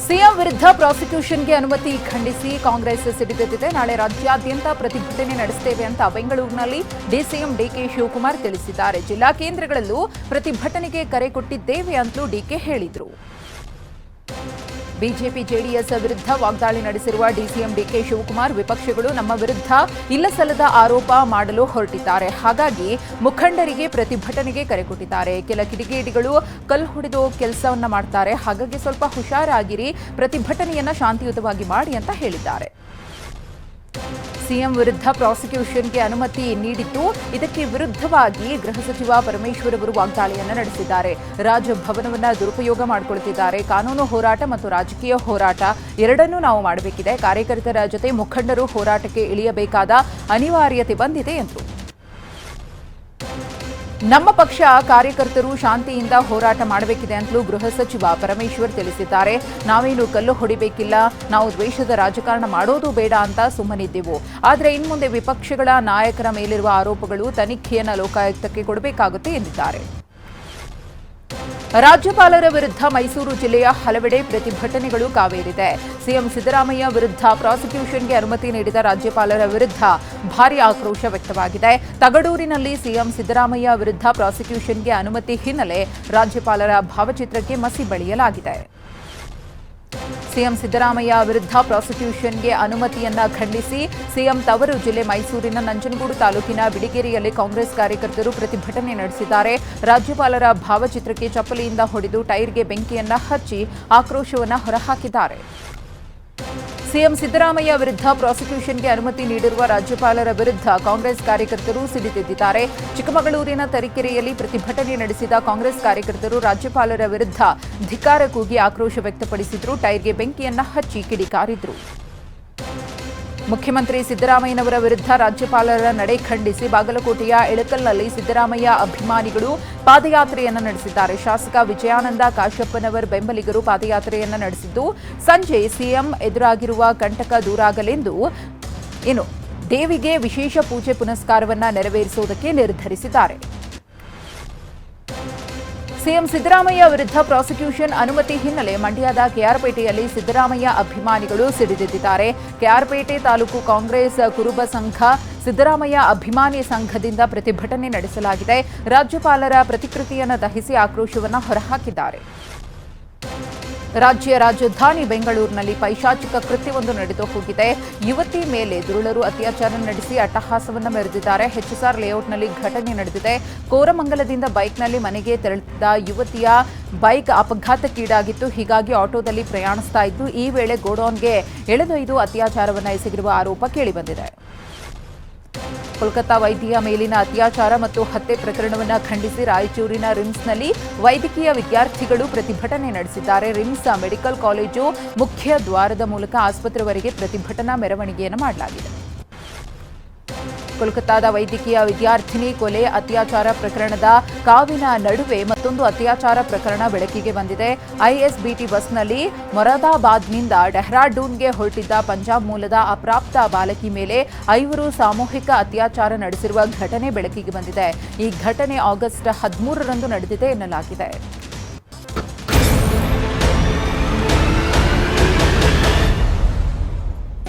CM ವಿರುದ್ಧ ಪ್ರಾಸಿಕ್ಯೂಷನ್ಗೆ ಅನುಮತಿ ಖಂಡಿಸಿ ಕಾಂಗ್ರೆಸ್ ಸಿಡಿದೆದ್ದಿದೆ. ನಾಳೆ ರಾಜ್ಯಾದ್ಯಂತ ಪ್ರತಿಭಟನೆ ನಡೆಸುತ್ತೇವೆ ಅಂತ ಬೆಂಗಳೂರಿನಲ್ಲಿ ಡಿಸಿಎಂ ಡಿಕೆ ಶಿವಕುಮಾರ್ ತಿಳಿಸಿದ್ದಾರೆ. ಜಿಲ್ಲಾ ಕೇಂದ್ರಗಳಲ್ಲೂ ಪ್ರತಿಭಟನೆಗೆ ಕರೆ ಕೊಟ್ಟಿದ್ದೇವೆ ಅಂತಲೂ ಡಿಕೆ ಹೇಳಿದರು. ಬಿಜೆಪಿ ಜೆಡಿಎಸ್ ವಿರುದ್ಧ ವಾಗ್ದಾಳಿ ನಡೆಸಿರುವ ಡಿಸಿಎಂ ಡಿಕೆ ಶಿವಕುಮಾರ್, ವಿಪಕ್ಷಗಳು ನಮ್ಮ ವಿರುದ್ಧ ಇಲ್ಲಸಲ್ಲದ ಆರೋಪ ಮಾಡಲು ಹೊರಟಿದ್ದಾರೆ. ಹಾಗಾಗಿ ಮುಖಂಡರಿಗೆ ಪ್ರತಿಭಟನೆಗೆ ಕರೆ ಕೊಟ್ಟಿದ್ದಾರೆ. ಕೆಲ ಕಿಡಿಗೇಡಿಗಳು ಕಲ್ಲು ಹೊಡೆದು ಕೆಲಸವನ್ನ ಮಾಡ್ತಾರೆ. ಹಾಗಾಗಿ ಸ್ವಲ್ಪ ಹುಷಾರಾಗಿರಿ, ಪ್ರತಿಭಟನೆಯನ್ನ ಶಾಂತಿಯುತವಾಗಿ ಮಾಡಿ ಅಂತ ಹೇಳಿದ್ದಾರೆ. ಸಿಎಂ ವಿರುದ್ಧ ಪ್ರಾಸಿಕ್ಯೂಷನ್ಗೆ ಅನುಮತಿ ನೀಡಿದ್ದು, ಇದಕ್ಕೆ ವಿರುದ್ಧವಾಗಿ ಗೃಹ ಸಚಿವ ಪರಮೇಶ್ವರ್ ಅವರು ವಾಗ್ದಾಳಿಯನ್ನು ನಡೆಸಿದ್ದಾರೆ. ರಾಜಭವನವನ್ನು ದುರುಪಯೋಗ ಮಾಡಿಕೊಳ್ಳುತ್ತಿದ್ದಾರೆ. ಕಾನೂನು ಹೋರಾಟ ಮತ್ತು ರಾಜಕೀಯ ಹೋರಾಟ ಎರಡನ್ನೂ ನಾವು ಮಾಡಬೇಕಿದೆ. ಕಾರ್ಯಕರ್ತರ ಜೊತೆ ಮುಖಂಡರು ಹೋರಾಟಕ್ಕೆ ಇಳಿಯಬೇಕಾದ ಅನಿವಾರ್ಯತೆ ಬಂದಿದೆ ಎಂದರು. ನಮ್ಮ ಪಕ್ಷ ಕಾರ್ಯಕರ್ತರು ಶಾಂತಿಯಿಂದ ಹೋರಾಟ ಮಾಡಬೇಕಿದೆ ಅಂತಲೂ ಗೃಹ ಸಚಿವ ಪರಮೇಶ್ವರ್ ತಿಳಿಸಿದ್ದಾರೆ. ನಾವೇನು ಕಲ್ಲು ಹೊಡಿಬೇಕಿಲ್ಲ, ನಾವು ದ್ವೇಷದ ರಾಜಕಾರಣ ಮಾಡೋದು ಬೇಡ ಅಂತ ಸುಮ್ಮನಿದ್ದೆವು. ಆದರೆ ಇನ್ಮುಂದೆ ವಿಪಕ್ಷಗಳ ನಾಯಕರ ಮೇಲಿರುವ ಆರೋಪಗಳು ತನಿಖೆಯನ್ನು ಲೋಕಾಯುಕ್ತಕ್ಕೆ ಕೊಡಬೇಕಾಗುತ್ತೆ ಎಂದಿದ್ದಾರೆ. ರಾಜ್ಯಪಾಲರ ವಿರುದ್ಧ ಮೈಸೂರು ಜಿಲ್ಲೆಯ ಹಲವೆಡೆ ಪ್ರತಿಭಟನೆಗಳು ಕಾವೇರಿದೆ. ಸಿಎಂ ಸಿದ್ದರಾಮಯ್ಯ ವಿರುದ್ಧ ಪ್ರಾಸಿಕ್ಯೂಷನ್ಗೆ ಅನುಮತಿ ನೀಡಿದ ರಾಜ್ಯಪಾಲರ ವಿರುದ್ಧ ಭಾರೀ ಆಕ್ರೋಶ ವ್ಯಕ್ತವಾಗಿದೆ. ತಗಡೂರಿನಲ್ಲಿ ಸಿಎಂ ಸಿದ್ದರಾಮಯ್ಯ ವಿರುದ್ಧ ಪ್ರಾಸಿಕ್ಯೂಷನ್ಗೆ ಅನುಮತಿ ಹಿನ್ನೆಲೆ ರಾಜ್ಯಪಾಲರ ಭಾವಚಿತ್ರಕ್ಕೆ ಮಸಿ ಬಳಿಯಲಾಗಿದೆ. ಸಿಎಂ ಸಿದ್ದರಾಮಯ್ಯ ವಿರುದ್ಧ ಪ್ರಾಸಿಕ್ಯೂಷನ್ಗೆ ಅನುಮತಿಯನ್ನ ಖಂಡಿಸಿ ಸಿಎಂ ತವರು ಜಿಲ್ಲೆ ಮೈಸೂರಿನ ನಂಜನಗೂಡು ತಾಲೂಕಿನ ಬಿಡಿಗೇರಿಯಲ್ಲಿ ಕಾಂಗ್ರೆಸ್ ಕಾರ್ಯಕರ್ತರು ಪ್ರತಿಭಟನೆ ನಡೆಸಿದ್ದಾರೆ. ರಾಜ್ಯಪಾಲರ ಭಾವಚಿತ್ರಕ್ಕೆ ಚಪ್ಪಲಿಯಿಂದ ಹೊಡೆದು ಟೈರ್ಗೆ ಬೆಂಕಿಯನ್ನ ಹಚ್ಚಿ ಆಕ್ರೋಶವನ್ನು ಹೊರಹಾಕಿದ್ದಾರೆ. ಸಿಎಂ ಸಿದ್ದರಾಮಯ್ಯ ವಿರುದ್ಧ ಪ್ರಾಸಿಕ್ಯೂಷನ್ಗೆ ಅನುಮತಿ ನೀಡಿರುವ ರಾಜ್ಯಪಾಲರ ವಿರುದ್ಧ ಕಾಂಗ್ರೆಸ್ ಕಾರ್ಯಕರ್ತರು ಸಿಡಿದೆದ್ದಿದ್ದಾರೆ. ಚಿಕ್ಕಮಗಳೂರಿನ ತರೀಕೆರೆಯಲ್ಲಿ ಪ್ರತಿಭಟನೆ ನಡೆಸಿದ ಕಾಂಗ್ರೆಸ್ ಕಾರ್ಯಕರ್ತರು ರಾಜ್ಯಪಾಲರ ವಿರುದ್ಧ ಧಿಕ್ಕಾರ ಕೂಗಿ ಆಕ್ರೋಶ ವ್ಯಕ್ತಪಡಿಸಿದ್ರು. ಟೈರ್ಗೆ ಬೆಂಕಿಯನ್ನ ಹಚ್ಚಿ ಕಿಡಿಕಾರಿದ್ರು. ಮುಖ್ಯಮಂತ್ರಿ ಸಿದ್ದರಾಮಯ್ಯನವರ ವಿರುದ್ಧ ರಾಜ್ಯಪಾಲರ ನಡೆ ಖಂಡಿಸಿ ಬಾಗಲಕೋಟೆಯ ಇಳಕಲ್ನಲ್ಲಿ ಸಿದ್ದರಾಮಯ್ಯ ಅಭಿಮಾನಿಗಳು ಪಾದಯಾತ್ರೆಯನ್ನು ನಡೆಸಿದ್ದಾರೆ. ಶಾಸಕ ವಿಜಯಾನಂದ ಕಾಶಪ್ಪನವರ್ ಬೆಂಬಲಿಗರು ಪಾದಯಾತ್ರೆಯನ್ನು ನಡೆಸಿದ್ದು, ಸಂಜೆ ಸಿಎಂ ಎದುರಾಗಿರುವ ಕಂಟಕ ದೂರಾಗಲೆಂದು ದೇವಿಗೆ ವಿಶೇಷ ಪೂಜೆ ಪುನಸ್ಕಾರವನ್ನು ನೆರವೇರಿಸುವುದಕ್ಕೆ ನಿರ್ಧರಿಸಿದ್ದಾರೆ. ಸಿಎಂ ಸಿದ್ದರಾಮಯ್ಯ ವಿರುದ್ಧ ಪ್ರಾಸಿಕ್ಯೂಷನ್ ಅನುಮತಿ ಹಿನ್ನೆಲೆ ಮಂಡ್ಯದ ಕೆಆರ್ಪೇಟೆಯಲ್ಲಿ ಸಿದ್ದರಾಮಯ್ಯ ಅಭಿಮಾನಿಗಳು ಸಿಡಿದೆದ್ದಿದ್ದಾರೆ. ಕೆಆರ್ಪೇಟೆ ತಾಲೂಕು ಕಾಂಗ್ರೆಸ್ ಕುರುಬ ಸಂಘ ಸಿದ್ದರಾಮಯ್ಯ ಅಭಿಮಾನಿ ಸಂಘದಿಂದ ಪ್ರತಿಭಟನೆ ನಡೆಸಲಾಗಿದೆ. ರಾಜ್ಯಪಾಲರ ಪ್ರತಿಕೃತಿಯನ್ನು ದಹಿಸಿ ಆಕ್ರೋಶವನ್ನು ಹೊರಹಾಕಿದ್ದಾರೆ. ರಾಜ್ಯ ರಾಜಧಾನಿ ಬೆಂಗಳೂರಿನಲ್ಲಿ ಪೈಶಾಚಿಕ ಕೃತ್ಯವೊಂದು ನಡೆದು ಹೋಗಿದೆ. ಯುವತಿ ಮೇಲೆ ದುರುಳರು ಅತ್ಯಾಚಾರ ನಡೆಸಿ ಅಟ್ಟಹಾಸವನ್ನು ಮೆರೆದಿದ್ದಾರೆ. ಎಚ್ಎಸ್ಆರ್ ಲೇಔಟ್ನಲ್ಲಿ ಘಟನೆ ನಡೆದಿದೆ. ಕೋರಮಂಗಲದಿಂದ ಬೈಕ್ನಲ್ಲಿ ಮನೆಗೆ ತೆರಳಿದ್ದ ಯುವತಿಯ ಬೈಕ್ ಅಪಘಾತಕ್ಕೀಡಾಗಿತ್ತು. ಹೀಗಾಗಿ ಆಟೋದಲ್ಲಿ ಪ್ರಯಾಣಿಸ್ತಾ ಇದ್ದು, ಈ ವೇಳೆ ಗೋಡೌನ್ಗೆ ಎಳೆದೊಯ್ದು ಅತ್ಯಾಚಾರವನ್ನು ಎಸಗಿರುವ ಆರೋಪ ಕೇಳಿಬಂದಿದೆ. ಕೋಲ್ಕತ್ತಾ ವೈದ್ಯೆಯ ಮೇಲಿನ ಅತ್ಯಾಚಾರ ಮತ್ತು ಹತ್ಯೆ ಪ್ರಕರಣವನ್ನು ಖಂಡಿಸಿ ರಾಯಚೂರಿನ ರಿಮ್ಸ್ನಲ್ಲಿ ವೈದ್ಯಕೀಯ ವಿದ್ಯಾರ್ಥಿಗಳು ಪ್ರತಿಭಟನೆ ನಡೆಸಿದ್ದಾರೆ. ರಿಮ್ಸ್ ಮೆಡಿಕಲ್ ಕಾಲೇಜು ಮುಖ್ಯ ದ್ವಾರದ ಮೂಲಕ ಆಸ್ಪತ್ರೆವರೆಗೆ ಪ್ರತಿಭಟನಾ ಮೆರವಣಿಗೆಯನ್ನು ಮಾಡಲಾಗಿದೆ. ಕೋಲ್ಕತ್ತಾದ ವೈದ್ಯಕೀಯ ವಿದ್ಯಾರ್ಥಿನಿ ಕೊಲೆ ಅತ್ಯಾಚಾರ ಪ್ರಕರಣದ ಕಾವಿನ ನಡುವೆ ಮತ್ತೊಂದು ಅತ್ಯಾಚಾರ ಪ್ರಕರಣ ಬೆಳಕಿಗೆ ಬಂದಿದೆ. ಐಎಸ್ಬಿಟಿ ಬಸ್ನಲ್ಲಿ ಮೊರಾದಾಬಾದ್ನಿಂದ ಡೆಹ್ರಾಡೂನ್ಗೆ ಹೊರಟಿದ್ದ ಪಂಜಾಬ್ ಮೂಲದ ಅಪ್ರಾಪ್ತ ಬಾಲಕಿ ಮೇಲೆ 5 ಸಾಮೂಹಿಕ ಅತ್ಯಾಚಾರ ನಡೆಸಿರುವ ಘಟನೆ ಬೆಳಕಿಗೆ ಬಂದಿದೆ. ಈ ಘಟನೆ ಆಗಸ್ಟ್ 13ರಂದು ನಡೆದಿದೆ ಎನ್ನಲಾಗಿದೆ.